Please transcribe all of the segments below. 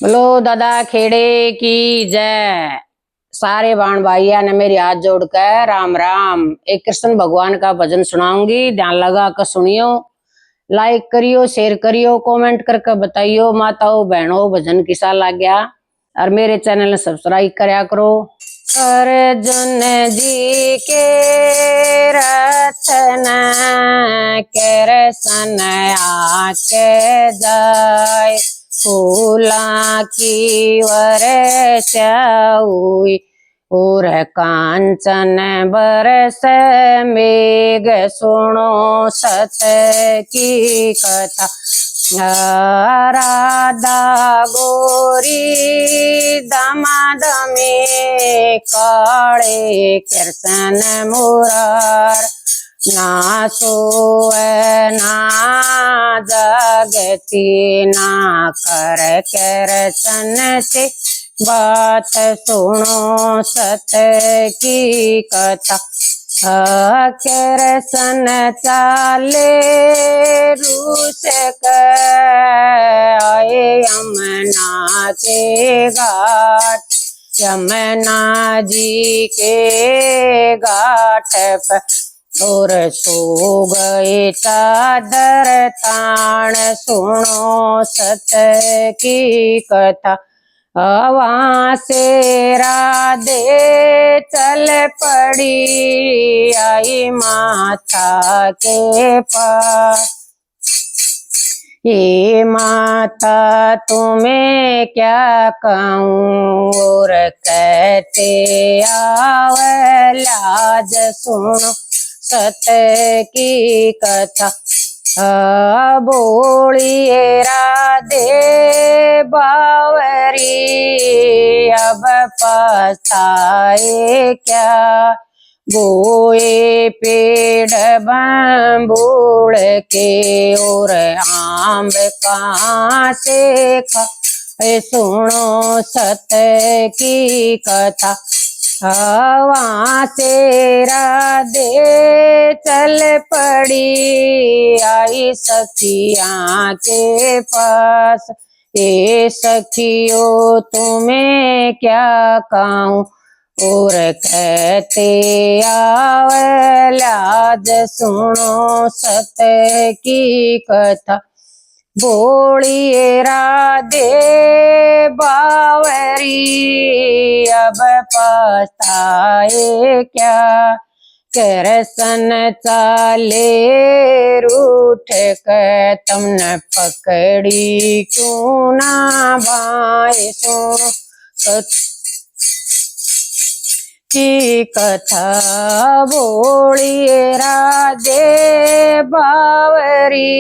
बोलो दादा खेड़े की जय। सारे बाण भाइया ने मेरी हाथ जोड़कर राम राम। एक कृष्ण भगवान का भजन सुनाऊंगी, ध्यान लगा कर सुनियो। लाइक करियो, शेयर करियो, कमेंट करके बताइयो माताओं बहनों भजन किसा लग गया। और मेरे चैनल ने सब्सक्राइब करया करो। अर्जुन जी के रचन कृष्ण आके जाय, फूला की वर्षा हुई और कांचन बरस मेघ, सुनो सत की कथा। राधा गोरी दमादमी काले कृष्ण मुरार, ना सोए ना जगती ना कर कृष्ण से बात, सुनो सत की कथा। कृष्ण चाले रूस आए यमुना के घाट, यमुना जी के घाट पर और सो गए चादर तान, सुनो सत की कथा। वहाँ से राधे चल पड़ी आई माता के पास, ये माता तुम्हें क्या कहूँ और कहते आव लाज, सुनो सत की कथा। बोलिए राधे बावरी अब पछताए क्या, बोए पेड़ बम्बूल के और आम्ब कहाँ से खाए, सुनो सत की कथा। वहाँ से राधे चल पड़ी आई सखिया के पास, ये सखियों तुम्हें क्या कहूँ और कहते आवे लाज, सुनो सत की कथा। बोलिए राधे बावरी अब पछताए क्या, कृष्ण चाले रूठ कर तुमने पकड़ी क्यों ना भाई, सुनो सत की कथा। बोलिए राधे बावरी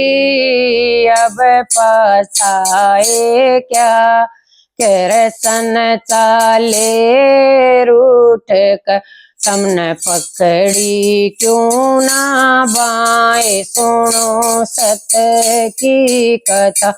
अब पछताए क्या, कृष्ण चाले रूठ कर तुमने पकड़ी क्यों ना बाएं, सुनो सत की कथा।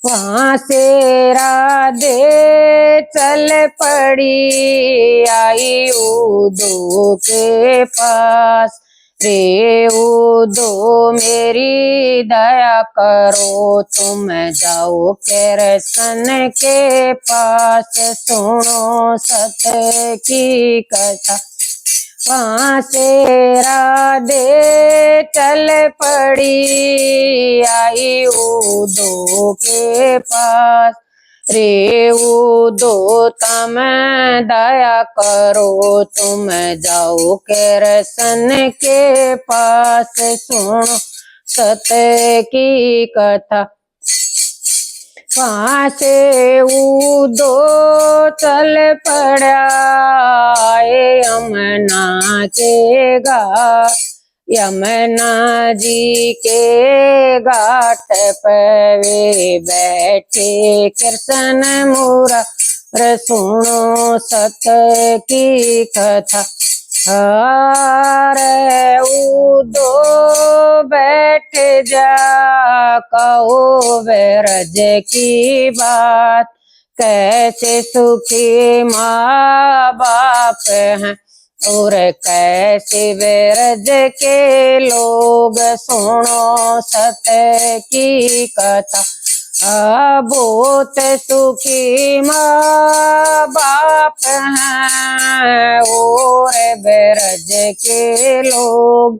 वहाँ से राधे चल पड़ी आई उदो के पास, रे उदो मेरी दया करो तुम जाओ कृष्ण के पास, सुनो सत की कथा। वहाँ से राधे चल पड़ी आई उदो के पास, रे उदो तम दया करो तुम जाओ कृष्ण के पास, सुनो सत की कथा। वहाँ से उदो चल पड़ा यमुना के घाट, यमुना जी के घाट पर वे बैठे कृष्ण मुरार, सुनो सत की कथा। अरे उदो बैठ जा कहो ब्रज की बात, कैसे सुखी माँ बाप हैं और कैसे ब्रज के लोग, सुनो सत की कथा। बहुत सुखी माँ बाप हैं और ब्रज के लोग,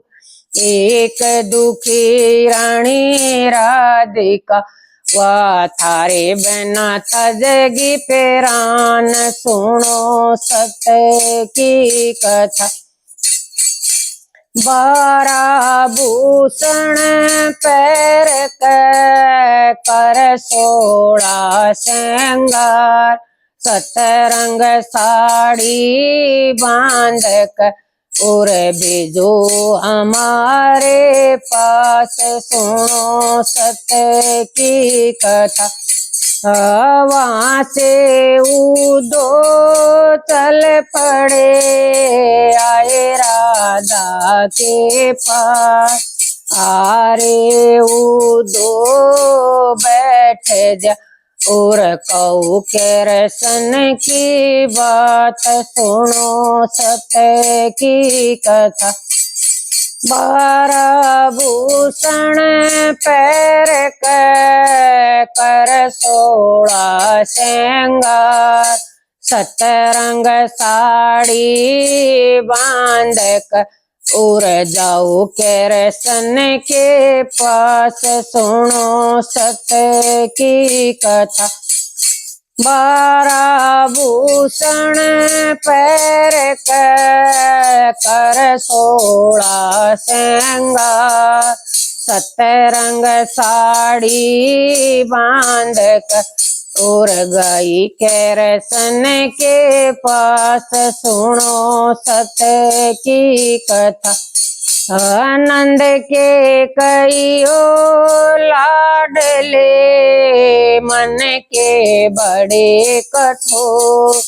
एक दुखी रानी राधिका वा थारे बना तजगी पेरान। सुनो सत्य की कथा, 12 भूषण पैर कर 16 श्रृंगार, 17 साड़ी बांध कर और भेजो हमारे पास। सुनो सत्य की कथा, वहां से उदो चल पड़े आए राधा के पास। आरे उदो बैठ जा और कहू कृष्ण की बात। सुनो सत्य की कथा, 12 भूषण पैर कर 16 श्रृंगार, 17 साड़ी बांध कर और जाओ कृष्ण के पास। सुनो सत्य की कथा, 12 भूषण पैर कर 16 श्रृंगार, 17 साड़ी बांध कर और गई कृष्ण के पास। सुनो सत्य की कथा, आनंद के कईयो लाडले मन के बड़े कठोर,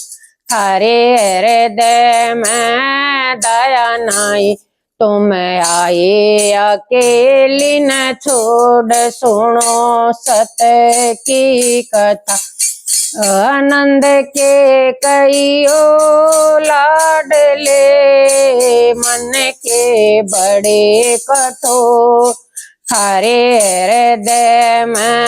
थारे हृदय में दया नाई तुम आए अकेली न छोड़। सुनो सत्य की कथा, आनंद के कईयो लाडले मन के बड़े कठोर, थारे हृदय में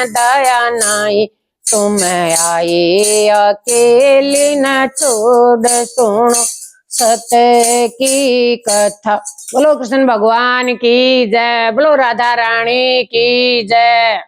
दया नाई तुम आए अकेली न छोड़। सुनो सत्य की कथा। बोलो कृष्ण भगवान की जय, बोलो राधा रानी की जय।